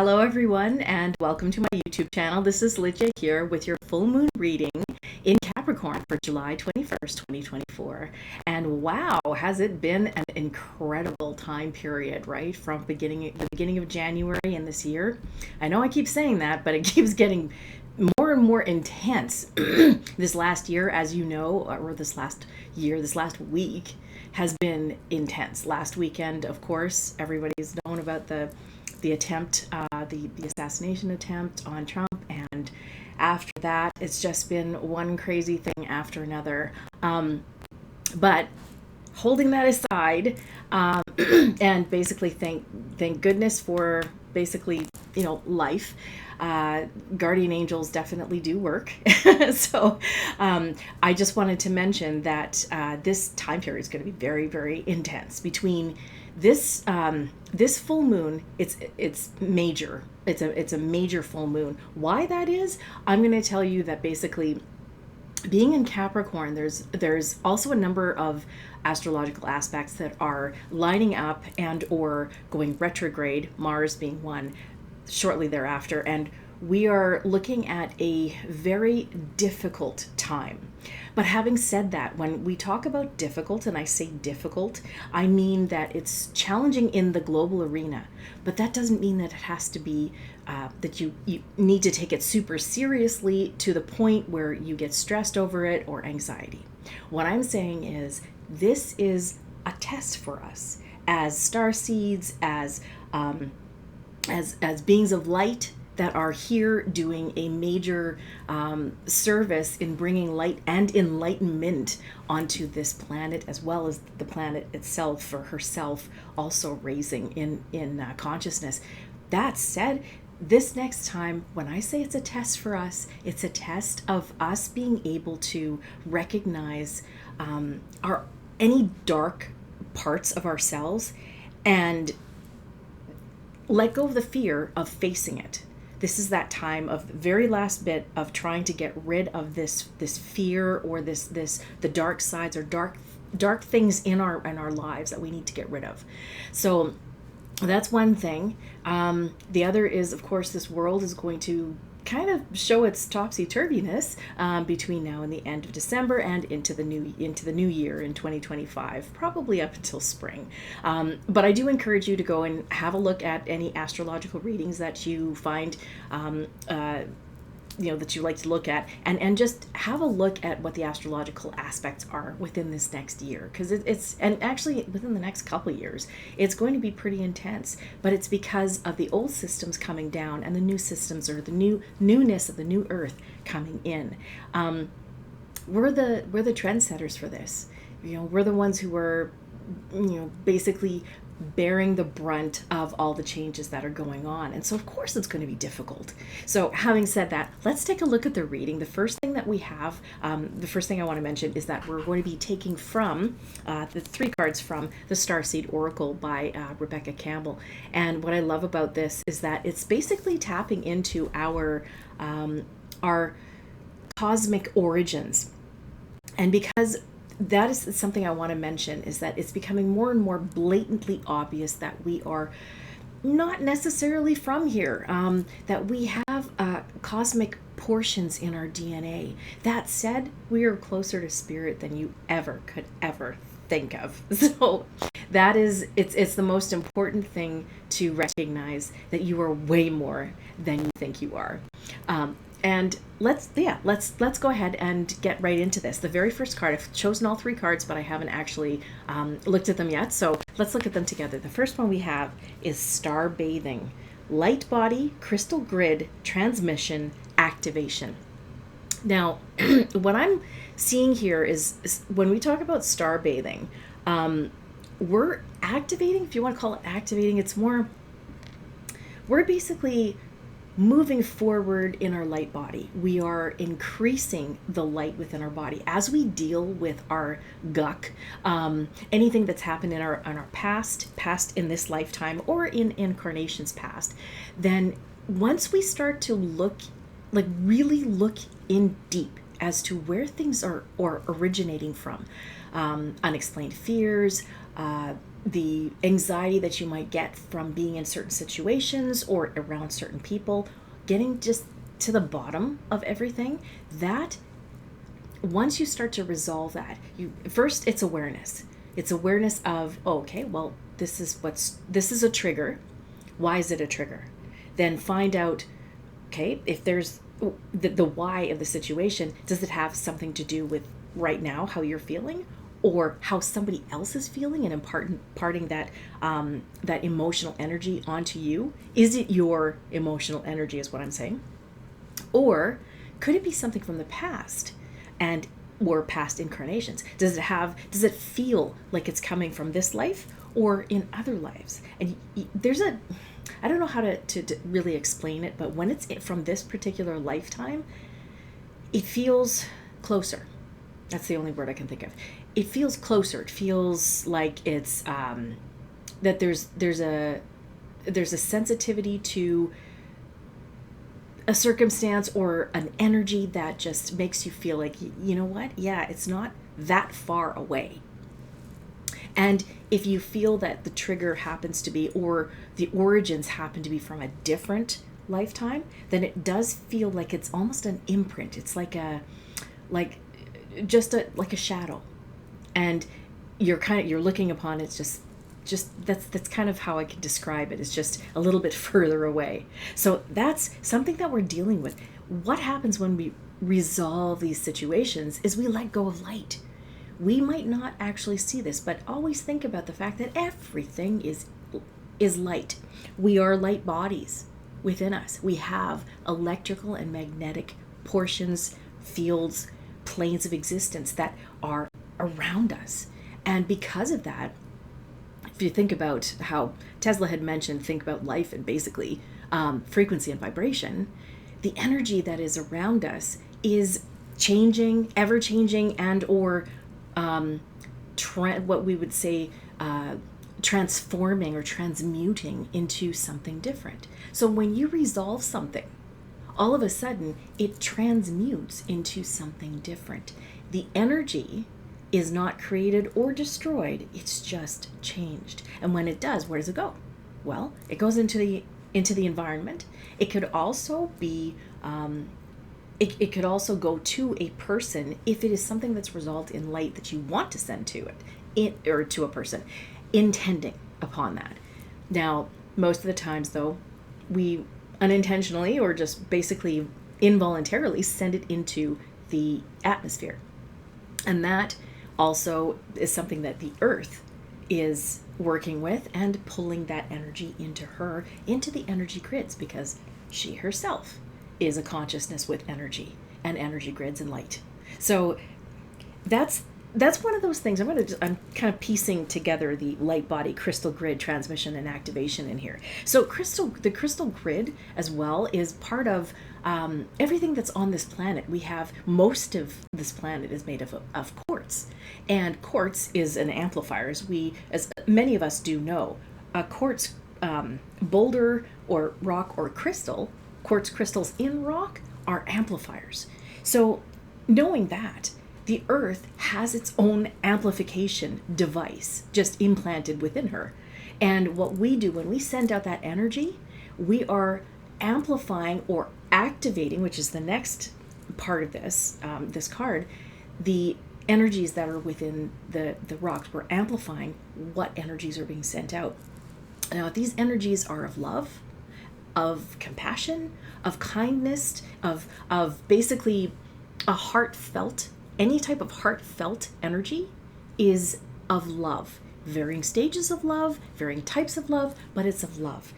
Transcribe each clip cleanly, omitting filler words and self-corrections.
Hello everyone and welcome to my YouTube channel. This is Lydia here with your full moon reading in Capricorn for July 21st, 2024. And wow, has it been an incredible time period, right? From the beginning of January in this year. I know I keep saying that, but it keeps getting more and more intense this last year, as you know, or this last week has been intense. Last weekend, of course, everybody's known about the attempt, the assassination attempt on Trump, and after that, it's just been one crazy thing after another. But holding that aside, and basically thank goodness for basically life. Guardian angels definitely do work. So I just wanted to mention that this time period is going to be very, very intense. Between this full moon, it's major. It's a major full moon. Why that is, I'm going to tell you that basically being in Capricorn, there's also a number of astrological aspects that are lining up and or going retrograde, Mars being one, shortly thereafter, and we are looking at a very difficult time. But having said that, when we talk about difficult, and I say difficult, I mean that it's challenging in the global arena, but that doesn't mean that it has to be that you need to take it super seriously to the point where you get stressed over it or anxiety. What I'm saying is this is a test for us as starseeds, as beings of light that are here doing a major service in bringing light and enlightenment onto this planet, as well as the planet itself, for herself also raising in consciousness. That said, this next time, when I say it's a test for us, it's a test of us being able to recognize any dark parts of ourselves and let go of the fear of facing it. This is that time of the very last bit of trying to get rid of this fear or the dark sides or dark things in our lives that we need to get rid of. So that's one thing. The other is, of course, this world is going to kind of show its topsy-turviness between now and the end of December and into the new year in 2025, probably up until spring. But I do encourage you to go and have a look at any astrological readings that you find that you like to look at, and just have a look at what the astrological aspects are within this next year, because it's and actually within the next couple of years it's going to be pretty intense. But it's because of the old systems coming down and the new systems, or the newness of the new earth coming in. We're the trendsetters for this. We're the ones who are basically bearing the brunt of all the changes that are going on. And so of course it's going to be difficult. So having said that, let's take a look at the reading. The first thing that we have, the first thing I want to mention is that we're going to be taking from the 3 cards from the Starseed Oracle by Rebecca Campbell. And what I love about this is that it's basically tapping into our cosmic origins. And because that is something I want to mention, is that it's becoming more and more blatantly obvious that we are not necessarily from here, that we have cosmic portions in our DNA. That said, we are closer to spirit than you could ever think of. So that is, it's the most important thing to recognize, that you are way more than you think you are. And let's go ahead and get right into this. The very first card, I've chosen all 3 cards, but I haven't actually looked at them yet. So let's look at them together. The first one we have is Star Bathing, Light Body, Crystal Grid, Transmission, Activation. Now, what I'm seeing here is when we talk about star bathing, we're activating, if you want to call it activating, it's more, we're basically moving forward in our light body. We are increasing the light within our body as we deal with our guck, anything that's happened in our past in this lifetime or in incarnations past. Then once we start to really look in deep as to where things are originating from, unexplained fears, the anxiety that you might get from being in certain situations or around certain people, getting just to the bottom of everything, that once you start to resolve that, first it's awareness. It's awareness of, oh, okay, well, this is a trigger. Why is it a trigger? Then find out, okay, if there's the why of the situation, does it have something to do with right now how you're feeling, or how somebody else is feeling, and imparting that that emotional energy onto you? Is it your emotional energy, is what I'm saying? Or could it be something from the past and or past incarnations? Does it feel like it's coming from this life or in other lives? And I don't know how to really explain it, but when it's from this particular lifetime, it feels closer. That's the only word I can think of. It feels closer. It feels like it's that there's a sensitivity to a circumstance or an energy that just makes you feel like, you know what? Yeah, it's not that far away. And if you feel that the trigger happens to be, or the origins happen to be from a different lifetime, then it does feel like it's almost an imprint. It's like a shadow. And you're looking upon it, just that's kind of how I could describe it. It's just a little bit further away. So that's something that we're dealing with. What happens when we resolve these situations is we let go of light. We might not actually see this, but always think about the fact that everything is light. We are light bodies within us. We have electrical and magnetic portions, fields, planes of existence that are around us. And because of that, if you think about how Tesla had mentioned, think about life and basically frequency and vibration, the energy that is around us is changing, ever changing, and or what we would say transforming or transmuting into something different. So when you resolve something, all of a sudden it transmutes into something different. The energy is not created or destroyed, it's just changed. And when it does, where does it go? Well, it goes into the environment. It could also be it could also go to a person if it is something that's resolved in light that you want to send to or to a person, intending upon that. Now, most of the times though, we unintentionally or just basically involuntarily send it into the atmosphere. And that also is something that the earth is working with and pulling that energy into the energy grids, because she herself is a consciousness with energy and energy grids and light. So that's one of those things. I'm kind of piecing together the light body crystal grid transmission and activation in here. So the crystal grid as well is part of everything that's on this planet. We have most of this planet is made of quartz, and quartz is an amplifier, as many of us do know. A quartz boulder or rock or crystal, quartz crystals in rock are amplifiers. So knowing that, the earth has its own amplification device just implanted within her. And what we do when we send out that energy, we are amplifying or activating, which is the next part of this card, the energies that are within the rocks. We're amplifying what energies are being sent out. Now, these energies are of love, of compassion, of kindness, of basically a heartfelt. Any type of heartfelt energy is of love. Varying stages of love, varying types of love, but it's of love.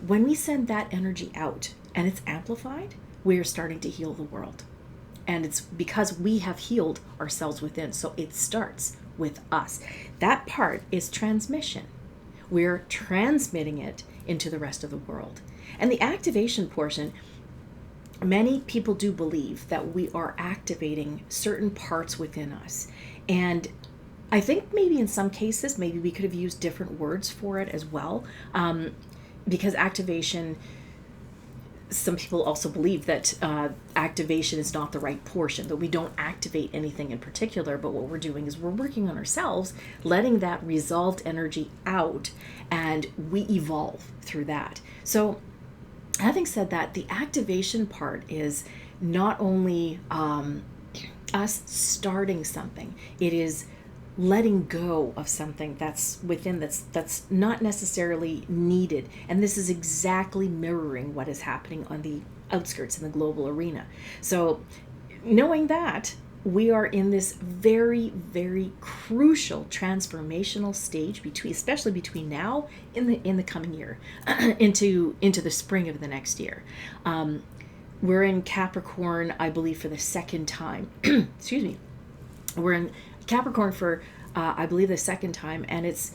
When we send that energy out and it's amplified, we are starting to heal the world. And it's because we have healed ourselves within. So it starts with us. That part is transmission. We're transmitting it into the rest of the world. And the activation portion, many people do believe that we are activating certain parts within us. And I think maybe in some cases, maybe we could have used different words for it as well. Because activation, some people also believe that activation is not the right portion, that we don't activate anything in particular, but what we're doing is we're working on ourselves, letting that resolved energy out, and we evolve through that. So having said that, the activation part is not only us starting something, it is letting go of something that's within, that's not necessarily needed. And this is exactly mirroring what is happening on the outskirts in the global arena. So knowing that we are in this very, very crucial transformational stage between, especially between now in the coming year, into the spring of the next year. We're in Capricorn, I believe, for the second time. Excuse me. We're in Capricorn for, I believe, the second time, and it's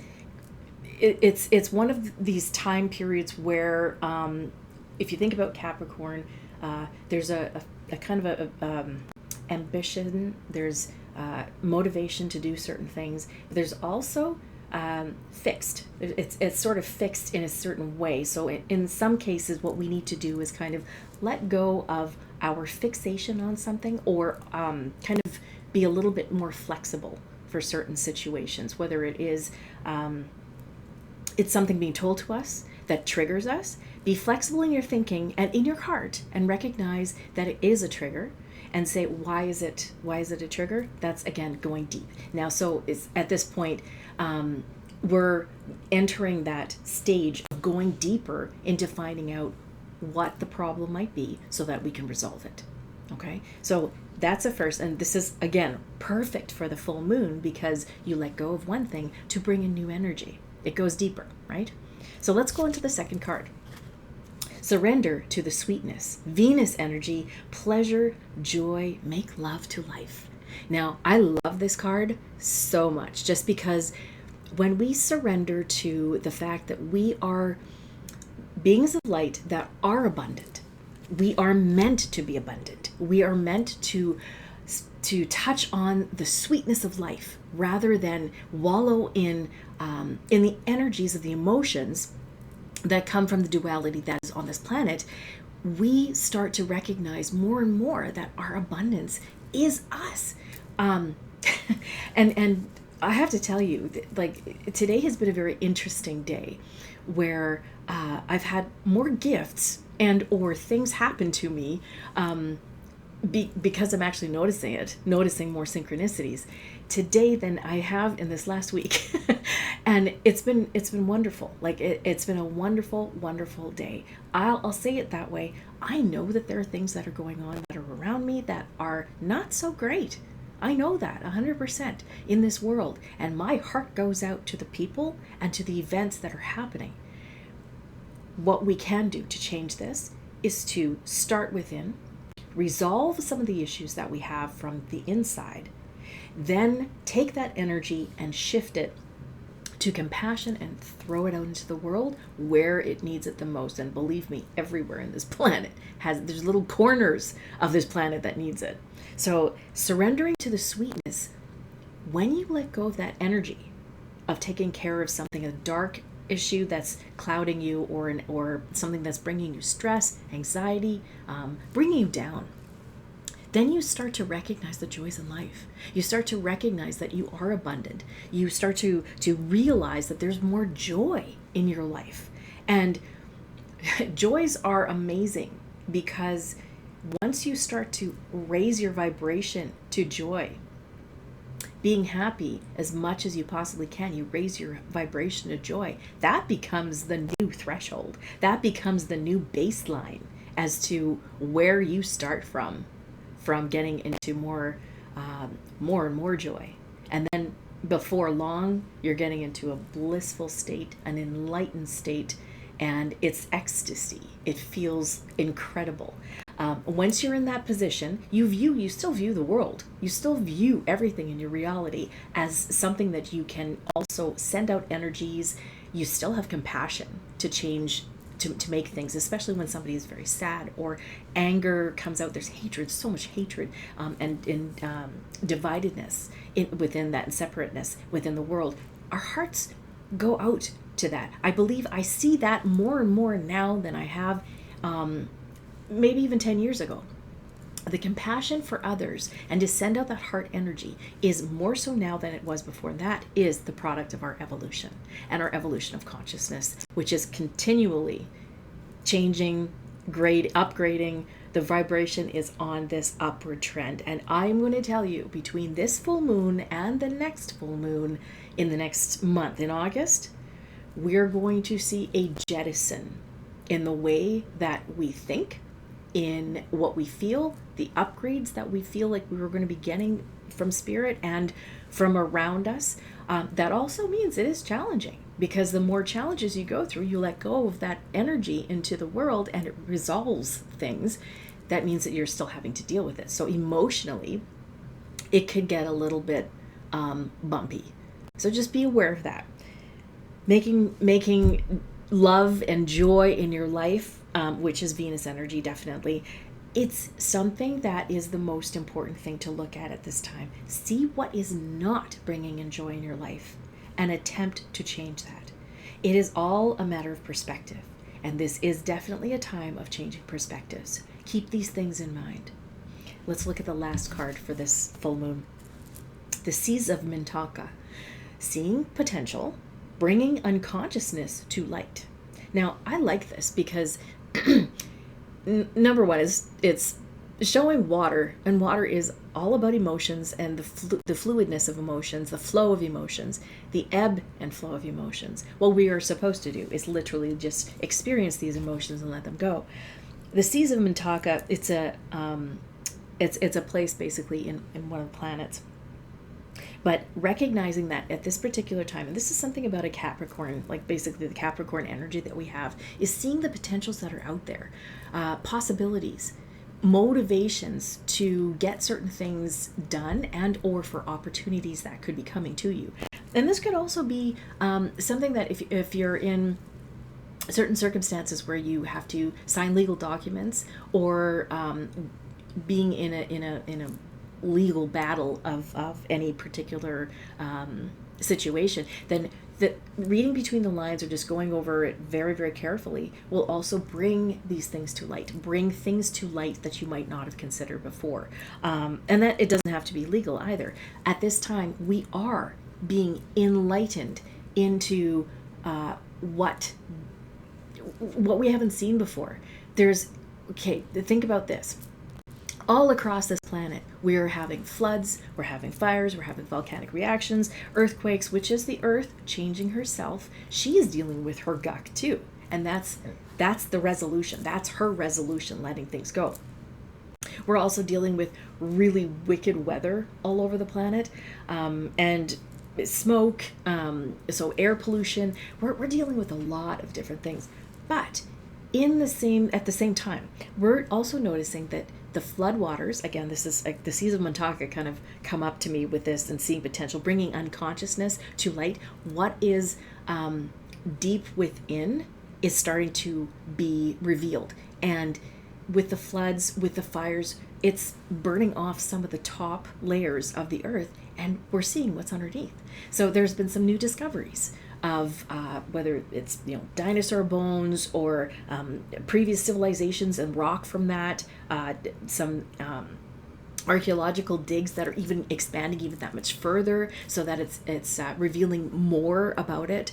one of these time periods where, if you think about Capricorn, there's a kind of a ambition. There's motivation to do certain things. But there's also fixed. It's sort of fixed in a certain way. So in some cases, what we need to do is kind of let go of our fixation on something, or kind of be a little bit more flexible for certain situations, whether it is it's something being told to us that triggers us. Be flexible in your thinking and in your heart, and recognize that it is a trigger, and say, why is it a trigger? That's, again, going deep. Now, so it's at this point, we're entering that stage of going deeper into finding out what the problem might be so that we can resolve it. Okay, so that's a first, and this is, again, perfect for the full moon, because you let go of one thing to bring in new energy. It goes deeper, right? So let's go into the second card. Surrender to the sweetness. Venus energy, pleasure, joy, make love to life. Now, I love this card so much, just because when we surrender to the fact that we are beings of light that are abundant, we are meant to be abundant. We are meant to touch on the sweetness of life, rather than wallow in the energies of the emotions that come from the duality that is on this planet. We start to recognize more and more that our abundance is us. And I have to tell you, like, today has been a very interesting day, where I've had more gifts and or things happen to me because I'm actually noticing more synchronicities today than I have in this last week. And it's been wonderful. Like, it's been a wonderful, wonderful day. I'll say it that way. I know that there are things that are going on that are around me that are not so great. I know that 100% in this world, and my heart goes out to the people and to the events that are happening. What we can do to change this is to start within, resolve some of the issues that we have from the inside, then take that energy and shift it to compassion and throw it out into the world where it needs it the most. And believe me, everywhere in this planet there's little corners of this planet that needs it. So surrendering to the sweetness, when you let go of that energy of taking care of something, a dark issue that's clouding you, or something that's bringing you stress, anxiety, bringing you down, then you start to recognize the joys in life. You start to recognize that you are abundant. You start to realize that there's more joy in your life. And joys are amazing, because once you start to raise your vibration to joy, being happy as much as you possibly can, you raise your vibration to joy. That becomes the new threshold. That becomes the new baseline as to where you start from getting into more and more joy. And then before long, you're getting into a blissful state, an enlightened state, and it's ecstasy. It feels incredible. Once you're in that position, you still view the world. You still view everything in your reality as something that you can also send out energies. You still have compassion to change, to make things, especially when somebody is very sad or anger comes out. There's hatred, so much hatred, and dividedness within that, and separateness within the world. Our hearts go out to that. I believe I see that more and more now than I have maybe even 10 years ago. The compassion for others and to send out that heart energy is more so now than it was before. That is the product of our evolution and our evolution of consciousness, which is continually changing, upgrading. The vibration is on this upward trend. And I'm going to tell you, between this full moon and the next full moon in the next month, in August, we're going to see a jettison in the way that we think, in what we feel, the upgrades that we feel like we were going to be getting from spirit and from around us. That also means it is challenging, because the more challenges you go through, you let go of that energy into the world and it resolves things. That means that you're still having to deal with it. So emotionally, it could get a little bit bumpy. So just be aware of that. Making love and joy in your life, which is Venus energy, definitely. It's something that is the most important thing to look at this time. See what is not bringing in joy in your life and attempt to change that. It is all a matter of perspective. And this is definitely a time of changing perspectives. Keep these things in mind. Let's look at the last card for this full moon. The Seas of Mintaka. Seeing potential, bringing unconsciousness to light. Now, I like this because number one is it's showing water, and water is all about emotions and the fluidness of emotions, the flow of emotions, the ebb and flow of emotions. What we are supposed to do is literally just experience these emotions and let them go. The Seas of Mintaka, it's a place basically in one of the planets. But recognizing that at this particular time, and this is something about a Capricorn, like basically the Capricorn energy that we have, is seeing the potentials that are out there, possibilities, motivations to get certain things done, and or for opportunities that could be coming to you. And this could also be something that if you're in certain circumstances where you have to sign legal documents, or being in a legal battle of any particular situation, then the reading between the lines or just going over it very, very carefully will also bring these things to light, bring things to light that you might not have considered before. And that it doesn't have to be legal either. At this time, we are being enlightened into what we haven't seen before. Think about this. All across this planet, we are having floods, we're having fires, we're having volcanic reactions, earthquakes, which is the earth changing herself. She is dealing with her guck too. And that's the resolution. That's her resolution, letting things go. We're also dealing with really wicked weather all over the planet, and smoke, so air pollution. We're dealing with a lot of different things. But at the same time, we're also noticing that the floodwaters, again, this is like the Seas of Mintaka kind of come up to me with this, and seeing potential, bringing unconsciousness to light. What is deep within is starting to be revealed. And with the floods, with the fires, it's burning off some of the top layers of the earth, and we're seeing what's underneath. So there's been some new discoveries of whether it's dinosaur bones or previous civilizations and rock from that, some archaeological digs that are even expanding even that much further, so that it's revealing more about it.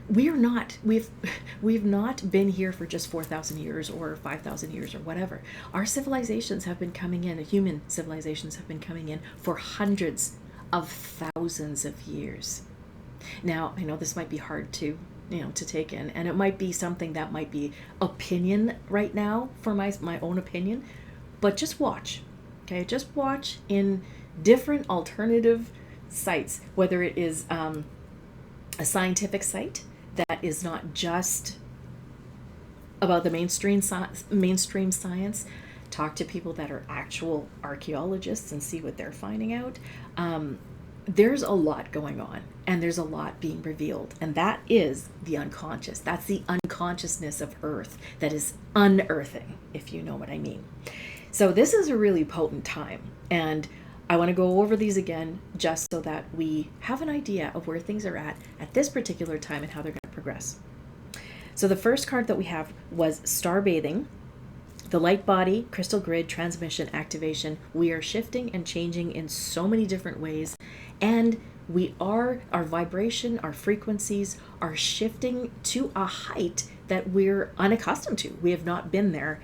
We've not been here for just 4,000 years or 5,000 years or whatever. Our civilizations have been coming in, human civilizations have been coming in for hundreds of thousands of years. Now, I know this might be hard to take in, and it might be something that might be opinion right now for my own opinion, but just watch, okay? Just watch in different alternative sites, whether it is a scientific site that is not just about the mainstream science. Talk to people that are actual archaeologists and see what they're finding out. There's a lot going on, and there's a lot being revealed, and that is the unconscious. That's the unconsciousness of Earth that is unearthing, if you know what I mean. So this is a really potent time, and I want to go over these again just so that we have an idea of where things are at this particular time and how they're going to progress. So the first card that we have was Star Bathing, The light body, crystal grid, transmission, activation, we are shifting and changing in so many different ways. And our vibration, our frequencies are shifting to a height that we're unaccustomed to. We have not been there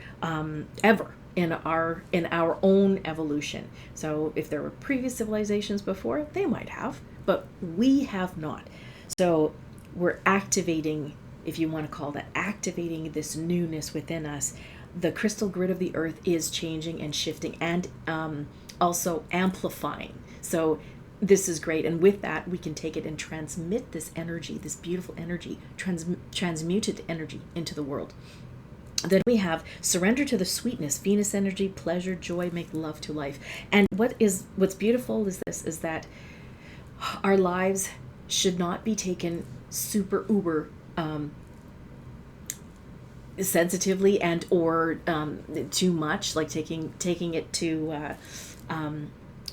ever in our own evolution. So if there were previous civilizations before, they might have, but we have not. So we're activating, if you want to call that, activating this newness within us. The crystal grid of the earth is changing and shifting and also amplifying. So this is great. And with that, we can take it and transmit this energy, this beautiful energy, transmuted energy into the world. Then we have surrender to the sweetness, Venus energy, pleasure, joy, make love to life. And what's beautiful is that our lives should not be taken super uber sensitively and or too much, like taking it too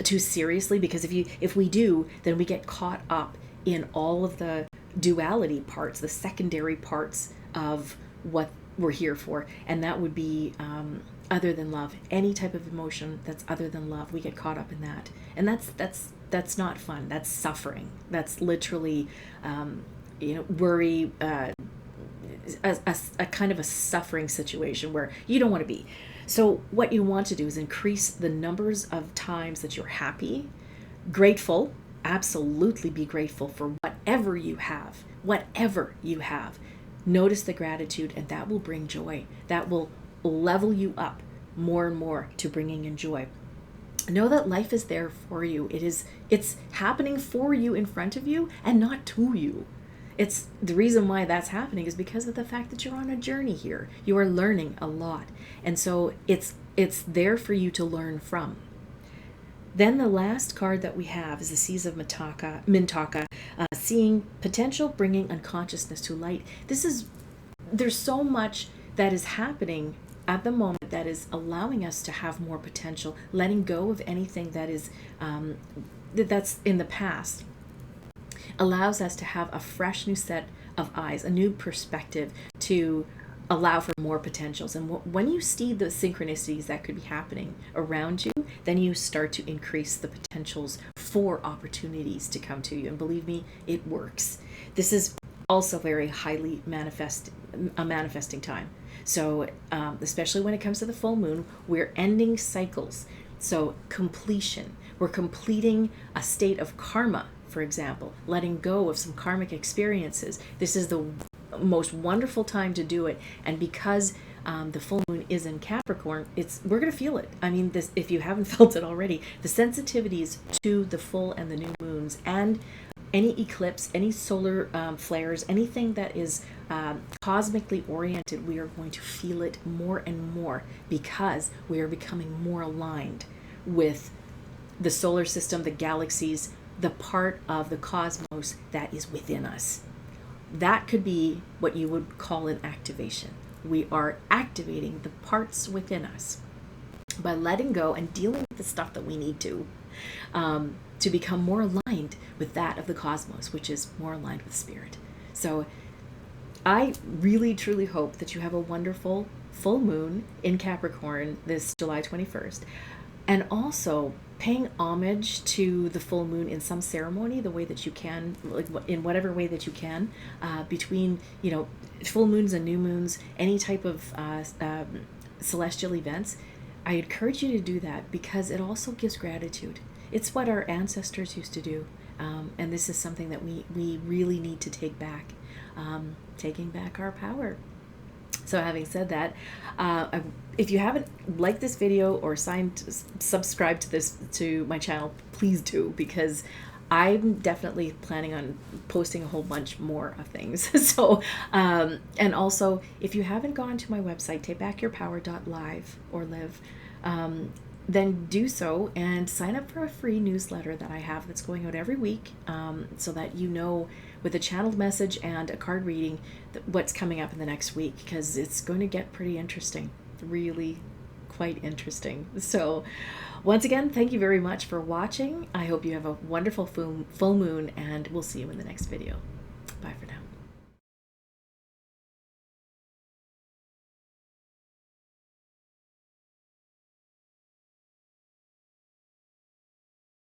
seriously, because if we do, then we get caught up in all of the duality parts, the secondary parts of what we're here for, and that would be other than love. Any type of emotion that's other than love, we get caught up in that, and that's not fun. That's suffering. That's literally worry, a kind of a suffering situation where you don't want to be. So what you want to do is increase the numbers of times that you're happy, grateful. Absolutely be grateful for whatever you have. Notice the gratitude, and that will bring joy. That will level you up more and more to bringing in joy. Know that life is there for you. It's happening for you, in front of you, and not to you. It's the reason why that's happening is because of the fact that you're on a journey here. You are learning a lot. And so it's there for you to learn from. Then the last card that we have is the Seas of Mintaka, seeing potential, bringing unconsciousness to light. There's so much that is happening at the moment that is allowing us to have more potential, letting go of anything that is that's in the past. Allows us to have a fresh new set of eyes, a new perspective to allow for more potentials. And when you see the synchronicities that could be happening around you, then you start to increase the potentials for opportunities to come to you. And believe me, it works. This is also very highly manifesting time. So especially when it comes to the full moon, we're ending cycles. So completion. We're completing a state of karma, for example, letting go of some karmic experiences. This is the most wonderful time to do it. And because the full moon is in Capricorn, we're going to feel it. I mean, if you haven't felt it already, the sensitivities to the full and the new moons and any eclipse, any solar flares, anything that is cosmically oriented, we are going to feel it more and more because we are becoming more aligned with the solar system, the galaxies, the part of the cosmos that is within us. That could be what you would call an activation. We are activating the parts within us by letting go and dealing with the stuff that we need to become more aligned with that of the cosmos, which is more aligned with spirit. So I really, truly hope that you have a wonderful full moon in Capricorn this July 21st. And also paying homage to the full moon in some ceremony, the way that you can, like in whatever way that you can, between, full moons and new moons, any type of celestial events. I encourage you to do that because it also gives gratitude. It's what our ancestors used to do. And this is something that we really need to take back, taking back our power. So having said that, if you haven't liked this video or subscribed to my channel, please do, because I'm definitely planning on posting a whole bunch more of things. So, and also, if you haven't gone to my website, takebackyourpower.live or live, then do so and sign up for a free newsletter that I have that's going out every week, so that you know with a channeled message and a card reading what's coming up in the next week, because it's going to get pretty interesting, really quite interesting. So once again, thank you very much for watching. I hope you have a wonderful full moon, and we'll see you in the next video. Bye for now.